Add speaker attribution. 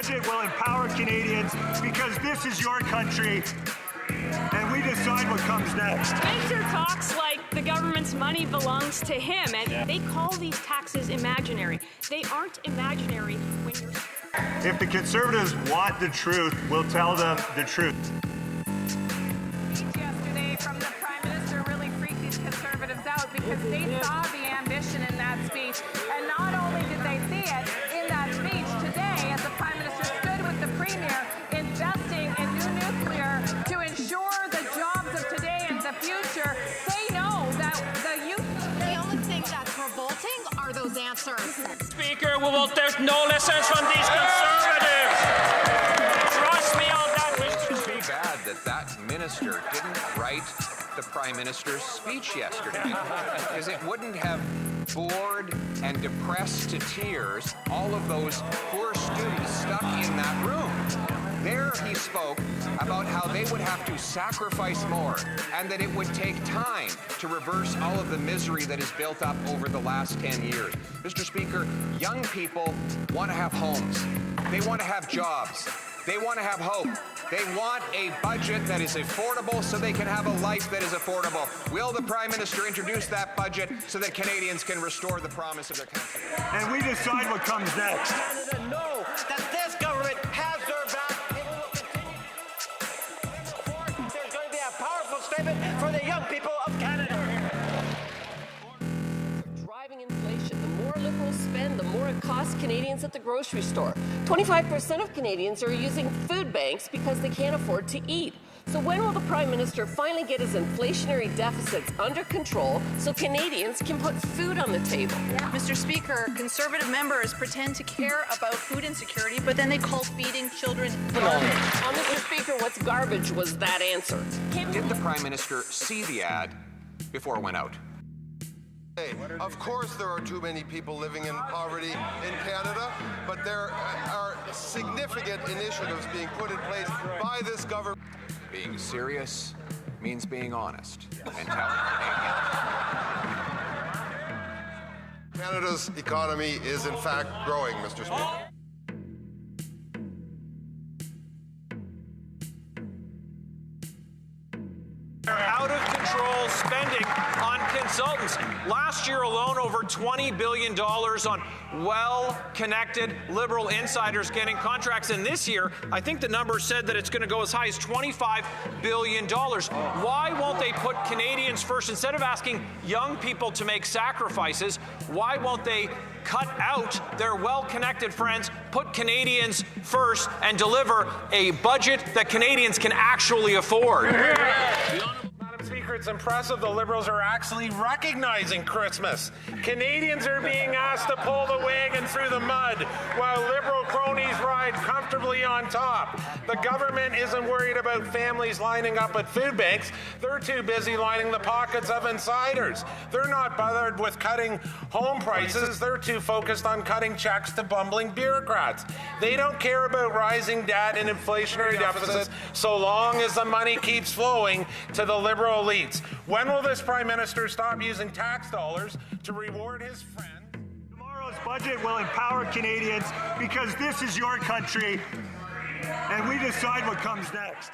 Speaker 1: budget will empower Canadians because this is your country and we decide what comes next.
Speaker 2: Banter talks like the government's money belongs to him, and they call these taxes imaginary. They aren't imaginary when you're...
Speaker 1: If the Conservatives want the truth, we'll tell them the truth.
Speaker 3: Yesterday from the Prime Minister really freaked these Conservatives out because they saw the ambition in that speech. And not only did they see it in that speech today, as the Prime Minister stood with the Premier investing in new nuclear to ensure the jobs of today and the future, they know that the youth...
Speaker 4: The only thing that's revolting are those answers.
Speaker 5: Speaker, there's no lessons from these Conservatives. Trust me on that.
Speaker 6: It's too bad that minister didn't write the Prime Minister's speech yesterday, because it wouldn't have bored and depressed to tears all of those poor students stuck in that room. There he spoke about how they would have to sacrifice more and that it would take time to reverse all of the misery that has built up over the last 10 years. Mr. Speaker, young people want to have homes. They want to have jobs. They want to have hope. They want a budget that is affordable so they can have a life that is affordable. Will the Prime Minister introduce that budget so that Canadians can restore the promise of their country?
Speaker 1: And we decide what comes next.
Speaker 7: Canada know that this government has their back. There's going to be a powerful statement for the young people of Canada.
Speaker 8: Driving inflation. The more Liberals spend, the more it costs Canadians at the grocery store. 25% of Canadians are using food banks because they can't afford to eat. So when will the Prime Minister finally get his inflationary deficits under control so Canadians can put food on the table?
Speaker 9: Mr. Speaker, Conservative members pretend to care about food insecurity, but then they call feeding children garbage.
Speaker 8: Mr. Speaker, what's garbage was that answer?
Speaker 6: Did the Prime Minister see the ad before it went out?
Speaker 10: Of course there are too many people living in poverty in Canada, but there are significant initiatives being put in place by this government.
Speaker 6: Being serious means being honest and telling Canadians.
Speaker 10: Canada's economy is in fact growing, Mr. Speaker.
Speaker 5: Out of control spending on consultants. Last year alone, over $20 billion on well-connected Liberal insiders getting contracts. And this year, I think the number said that it's going to go as high as $25 billion. Why won't they put Canadians first? Instead of asking young people to make sacrifices, why won't they cut out their well-connected friends, put Canadians first, and deliver a budget that Canadians can actually afford?
Speaker 11: Madam Speaker, it's impressive the Liberals are actually recognizing Christmas. Canadians are being asked to pull the wagon through the mud while Liberal cronies ride comfortably on top. The government isn't worried about families lining up at food banks. They're too busy lining the pockets of insiders. They're not bothered with cutting home prices. They're too focused on cutting checks to bumbling bureaucrats. They don't care about rising debt and inflationary deficits so long as the money keeps flowing to the Liberal elites. When will this Prime Minister stop using tax dollars to reward his friends?
Speaker 1: Tomorrow's budget will empower Canadians because this is your country and we decide what comes next.